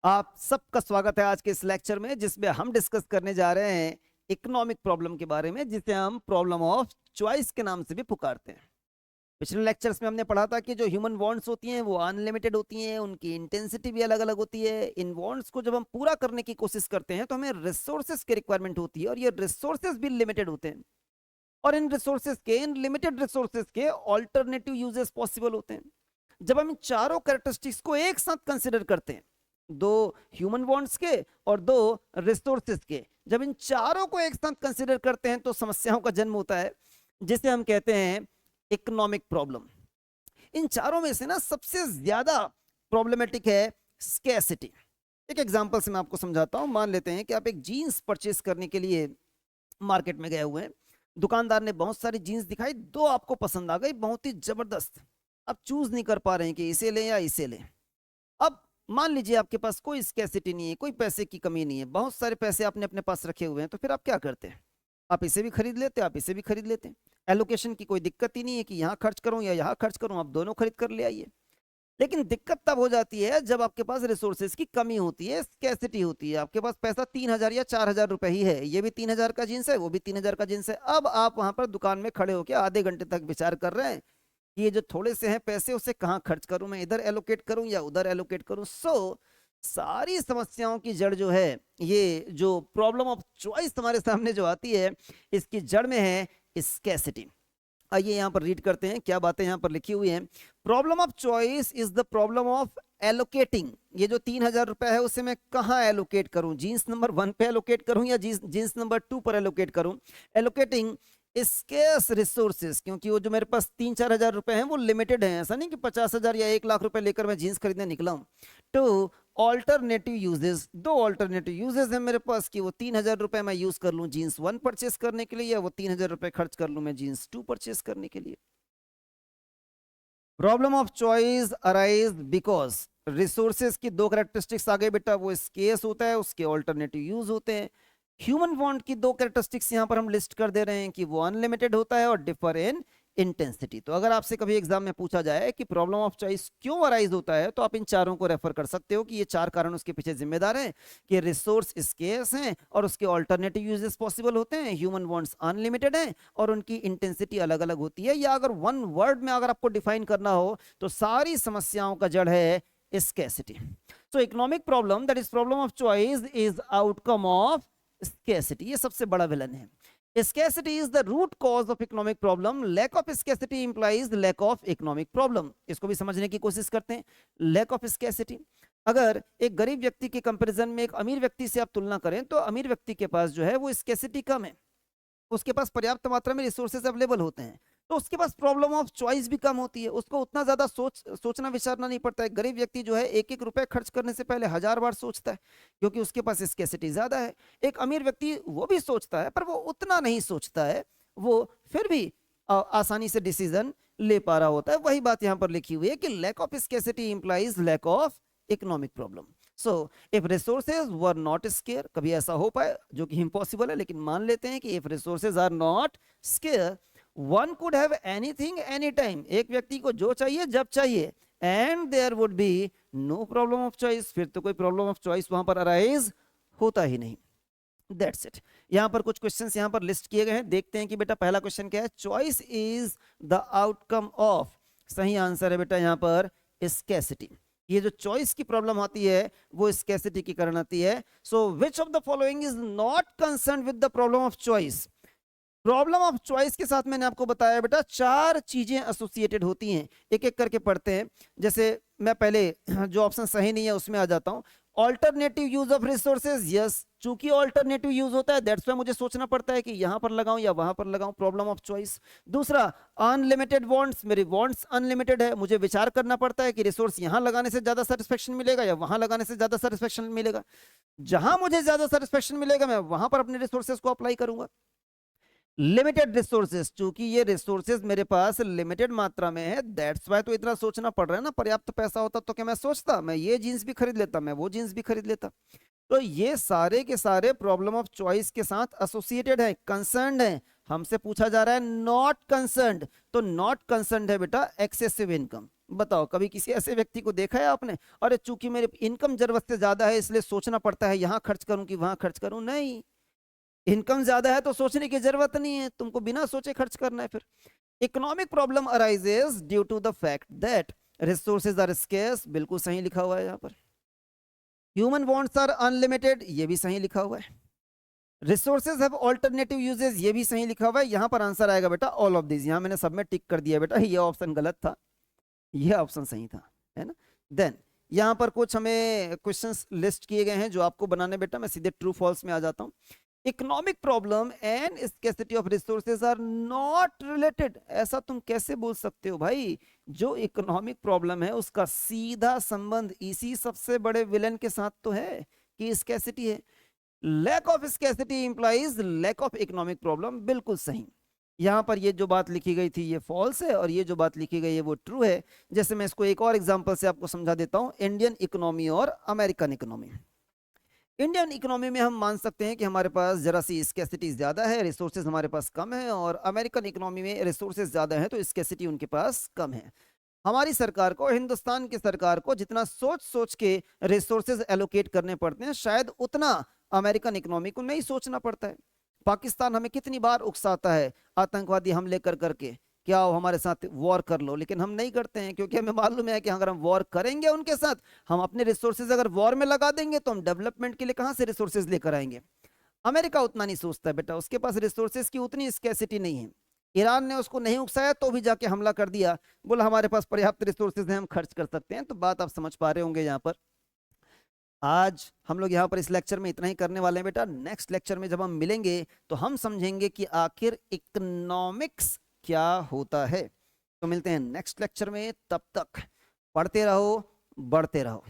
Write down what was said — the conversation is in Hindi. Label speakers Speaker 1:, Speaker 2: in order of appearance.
Speaker 1: आप सबका स्वागत है आज के इस लेक्चर में, जिसमें हम डिस्कस करने जा रहे हैं इकोनॉमिक प्रॉब्लम के बारे में, जिसे हम प्रॉब्लम ऑफ चॉइस के नाम से भी पुकारते हैं। पिछले लेक्चर्स में हमने पढ़ा था कि जो ह्यूमन वांट्स होती हैं वो अनलिमिटेड होती हैं, उनकी इंटेंसिटी भी अलग अलग होती है। इन वांट्स को जब हम पूरा करने की कोशिश करते हैं तो हमें रिसोर्सेज की रिक्वायरमेंट होती है, और ये रिसोर्सेज भी लिमिटेड होते हैं। और इन रिसोर्सेज के, इन लिमिटेड रिसोर्सेज के ऑल्टरनेटिव यूजेस पॉसिबल होते हैं। जब हम इन चारों कैरेक्टरिस्टिक्स को एक साथ कंसिडर करते हैं, दो ह्यूमन वांट्स के और दो रिसोर्सेज के, जब इन चारों को एक साथ कंसिडर करते हैं तो समस्याओं का जन्म होता है, जिसे हम कहते हैं इकोनॉमिक प्रॉब्लम। इन चारों में से ना सबसे ज्यादा प्रॉब्लमेटिक है स्कैसिटी। एक एग्जांपल से मैं आपको समझाता हूं। मान लेते हैं कि आप एक जीन्स परचेस करने के लिए मार्केट में गए हुए हैं। दुकानदार ने बहुत सारी जीन्स दिखाई, दो आपको पसंद आ गई, बहुत ही जबरदस्त। आप चूज नहीं कर पा रहे हैं कि इसे लें या इसे लें। अब मान लीजिए आपके पास कोई स्कैसिटी नहीं है, कोई पैसे की कमी नहीं है, बहुत सारे पैसे आपने अपने पास रखे हुए हैं, तो फिर आप क्या करते हैं? आप इसे भी खरीद लेते हैं, आप इसे भी खरीद लेते हैं। एलोकेशन की कोई दिक्कत ही नहीं है कि यहाँ खर्च करूं या यहाँ खर्च करूं, आप दोनों खरीद कर ले आइए। लेकिन दिक्कत तब हो जाती है जब आपके पास रिसोर्सेज की कमी होती है, स्कैसिटी होती है। आपके पास पैसा 3,000 या 4,000 रुपए ही है, ये भी 3,000 का जींस है, वो भी 3,000 का जींस है। अब आप वहां पर दुकान में खड़े होकर आधे घंटे तक विचार कर रहे हैं कि ये जो थोड़े से हैं पैसे, उसे कहाँ खर्च करूं, मैं इधर एलोकेट करूं या उधर एलोकेट करूं। सारी समस्याओं की जड़ जो है, ये जो प्रॉब्लम ऑफ चॉइस हमारे सामने जो आती है, इसकी जड़ में है स्कैसिटी। आइए यहाँ पर रीड करते हैं क्या बातें यहाँ पर लिखी हुई हैं। Problem of choice is the problem of allocating. ये जो 3,000 रुपए है उसे मैं कहाँ एलोकेट करूं? जींस नंबर 1 पे एलोकेट करूं या जींस नंबर 2 पर एलोकेट करूं? एलोकेटिंग स्केर्स रिसोर्सेज, क्योंकि वो जो मेरे पास 3-4 हजार रुपए हैं वो लिमिटेड हैं। ऐसा नहीं कि 50,000 या 1 लाख रुपए लेकर मैं जींस खरीदने निकला हूं। तो ऑल्टरनेटिव यूजेस, दो ऑल्टरनेटिव यूजेस है मेरे पास कि वो 3,000 रुपए मैं यूज कर लूं जीन्स 1 परचेस करने के लिए, या वो 3,000 रुपए खर्च कर लूं मैं जीन्स 2 परचेस करने के लिए। Problem of choice arise because resources की दो कैरेक्टरिस्टिक्स आ गए बेटा, वो स्केर्स होता है, उसके ऑल्टरनेटिव यूज होते हैं। ह्यूमन वांट की दो कैरेक्टरिस्टिक्स यहां पर हम लिस्ट कर दे रहे हैं कि वो अनलिमिटेड होता है और डिफर इन इंटेंसिटी। तो अगर आपसे कभी एग्जाम में पूछा जाए कि प्रॉब्लम ऑफ चॉइस क्यों अराइज होता है, तो आप इन चारों को रेफर कर सकते हो कि ये चार कारण उसके पीछे जिम्मेदार हैं कि रिसोर्स स्केर्स हैं और उसके ऑल्टरनेटिव यूजेस पॉसिबल होते हैं, ह्यूमन वांट्स अनलिमिटेड हैं और उनकी इंटेंसिटी अलग अलग होती है। या अगर वन वर्ड में अगर आपको डिफाइन करना हो तो सारी समस्याओं का जड़ है scarcity. So economic problem, that is problem of choice, is outcome of scarcity. ये सबसे बड़ा विलन है। Scarcity is the root cause of economic problem. Lack of scarcity implies lack of economic problem. इसको भी समझने की कोशिश करते हैं। Lack of scarcity, अगर एक गरीब व्यक्ति के कंपैरिजन में एक अमीर व्यक्ति से आप तुलना करें तो अमीर व्यक्ति के पास जो है वो स्कैसिटी कम है, उसके पास पर्याप्त मात्रा में रिसोर्सेज अवेलेबल होते हैं, तो उसके पास प्रॉब्लम ऑफ चॉइस भी कम होती है। उसको उतना ज्यादा सोचना विचारना नहीं पड़ता है। गरीब व्यक्ति जो है एक एक रुपए खर्च करने से पहले 1,000 बार सोचता है, क्योंकि उसके पास स्कैसिटी ज्यादा है। एक अमीर व्यक्ति वो भी सोचता है, पर वो उतना नहीं सोचता है, वो फिर भी आसानी से डिसीजन ले पा रहा होता है। वही बात यहाँ पर लिखी हुई है कि lack of scarcity implies lack of economic problem. So if resources were not scarce, कभी ऐसा हो पाए जो कि इम्पॉसिबल है, लेकिन मान लेते हैं कि if resources are not scarce, one could have anything any time, एक व्यक्ति को जो चाहिए जब चाहिए, and there would be no problem of choice, फिर तो कोई प्रॉब्लम ऑफ चॉइस वहां पर अराइज होता ही नहीं। That's it. यहां पर कुछ क्वेश्चंस यहां पर लिस्ट किए गए हैं, देखते हैं कि बेटा पहला क्वेश्चन क्या है। Choice is the outcome of, सही आंसर है बेटा यहां पर स्कैसिटी। ये जो चॉइस की प्रॉब्लम आती है वो स्कैसिटी के कारण आती है। So which of the following is not concern with the problem of choice? Problem of choice के साथ मैंने आपको बताया बेटा चार चीजें एसोसिएटेड होती हैं, एक एक करके पढ़ते हैं। जैसे मैं पहले जो ऑप्शन सही नहीं है उसमें आ जाता हूं। Alternative use of resources, yes, चूंकि ऑल्टरनेटिव यूज होता है दैट्स व्हाई मुझे सोचना पड़ता है कि यहां पर लगाऊं या वहां पर लगाऊं, प्रॉब्लम ऑफ चॉइस। दूसरा, अनलिमिटेड वांट्स, मेरी वांट्स अनलिमिटेड है, मुझे विचार करना पड़ता है कि रिसोर्स यहां लगाने से ज्यादा सेटिस्फेक्शन मिलेगा या वहां लगाने से ज्यादा सेटिस्फेक्शन मिलेगा। जहां मुझे ज्यादा सेटिस्फेक्शन मिलेगा मैं वहां पर अपने रिसोर्सेज को अप्लाई करूंगा। लिमिटेड रिसोर्सेज, चूंकि ये रिसोर्सेज मेरे पास लिमिटेड मात्रा में है दैट्स वाई तो इतना सोचना पड़ रहा है ना। पर्याप्त पैसा होता तो क्या मैं सोचता, मैं ये जीन्स भी खरीद लेता, मैं वो जीन्स भी खरीद लेता। तो ये सारे के सारे प्रॉब्लम ऑफ चॉइस के साथ एसोसिएटेड है, कंसर्न्ड है। हमसे पूछा जा रहा है नॉट कंसर्न्ड, तो नॉट कंसर्न्ड है बेटा एक्सेसिव इनकम। बताओ, कभी किसी ऐसे व्यक्ति को देखा है आपने, अरे चूंकि मेरे इनकम जरूरत से ज्यादा है इसलिए सोचना पड़ता है यहाँ खर्च करूं कि वहां खर्च करूं? नहीं, इनकम ज्यादा है तो सोचने की जरूरत नहीं है, तुमको बिना सोचे खर्च करना है। फिर economic problem arises due to the fact that resources are scarce, बिल्कुल सही लिखा हुआ है यहाँ पर। ह्यूमन वांट्स आर अनलिमिटेड, ये भी सही लिखा हुआ है। रिसोर्सेज हैव ऑल्टरनेटिव यूजेस, ये भी सही लिखा हुआ है। यहाँ पर आंसर आएगा बेटा ऑल ऑफ दिस, यहाँ मैंने सब में टिक कर दिया बेटा, ये ऑप्शन गलत था, ये ऑप्शन सही था, है ना। देन यहाँ पर कुछ हमें क्वेश्चंस लिस्ट किए गए हैं जो आपको बनाने, बेटा मैं सीधे ट्रू फॉल्स में आ जाता हूँ। Economic problem and scarcity of resources are not related, ऐसा तुम कैसे बोल सकते हो भाई? जो इकोनॉमिक प्रॉब्लम है उसका सीधा संबंध इसी सबसे बड़े विलन के साथ तो है कि स्केर्सिटी है। Lack of scarcity implies lack of economic problem, बिल्कुल सही। यहां पर ये जो बात लिखी गई थी ये फॉल्स है और ये जो बात लिखी गई है वो ट्रू है। जैसे मैं इसको एक और एग्जांपल से आपको समझा देता हूं, इंडियन इकोनॉमी और अमेरिकन इकोनॉमी। इंडियन इकोनॉमी में हम मान सकते हैं कि हमारे पास जरा सी स्केर्सिटी ज्यादा है, रिसोर्सेज हमारे पास कम है, और अमेरिकन इकोनॉमी में रिसोर्सेज ज्यादा है तो स्केर्सिटी उनके पास कम है। हमारी सरकार को, हिंदुस्तान की सरकार को जितना सोच सोच के रिसोर्सेज एलोकेट करने पड़ते हैं शायद उतना अमेरिकन इकोनॉमी को नहीं सोचना पड़ता है। पाकिस्तान हमें कितनी बार उकसाता है आतंकवादी हमले कर करके, क्या आओ हमारे साथ वॉर कर लो, लेकिन हम नहीं करते हैं क्योंकि हमें मालूम है कि अगर हम वॉर करेंगे उनके साथ, हम अपने रिसोर्सेज अगर वॉर में लगा देंगे तो हम डेवलपमेंट के लिए कहां से रिसोर्सेज लेकर आएंगे? अमेरिका उतना नहीं सोचता है बेटा, उसके पास रिसोर्सेज की उतनी स्कैसिटी नहीं है। ईरान ने उसको नहीं उकसाया तो भी जाके हमला कर दिया, बोला हमारे पास पर्याप्त रिसोर्सेज हैं हम खर्च कर सकते हैं। तो बात आप समझ पा रहे होंगे यहाँ पर। आज हम लोग यहाँ पर इस लेक्चर में इतना ही करने वाले हैं बेटा। नेक्स्ट लेक्चर में जब हम मिलेंगे तो हम समझेंगे कि आखिर इकोनॉमिक्स क्या होता है। तो मिलते हैं नेक्स्ट लेक्चर में, तब तक पढ़ते रहो, बढ़ते रहो।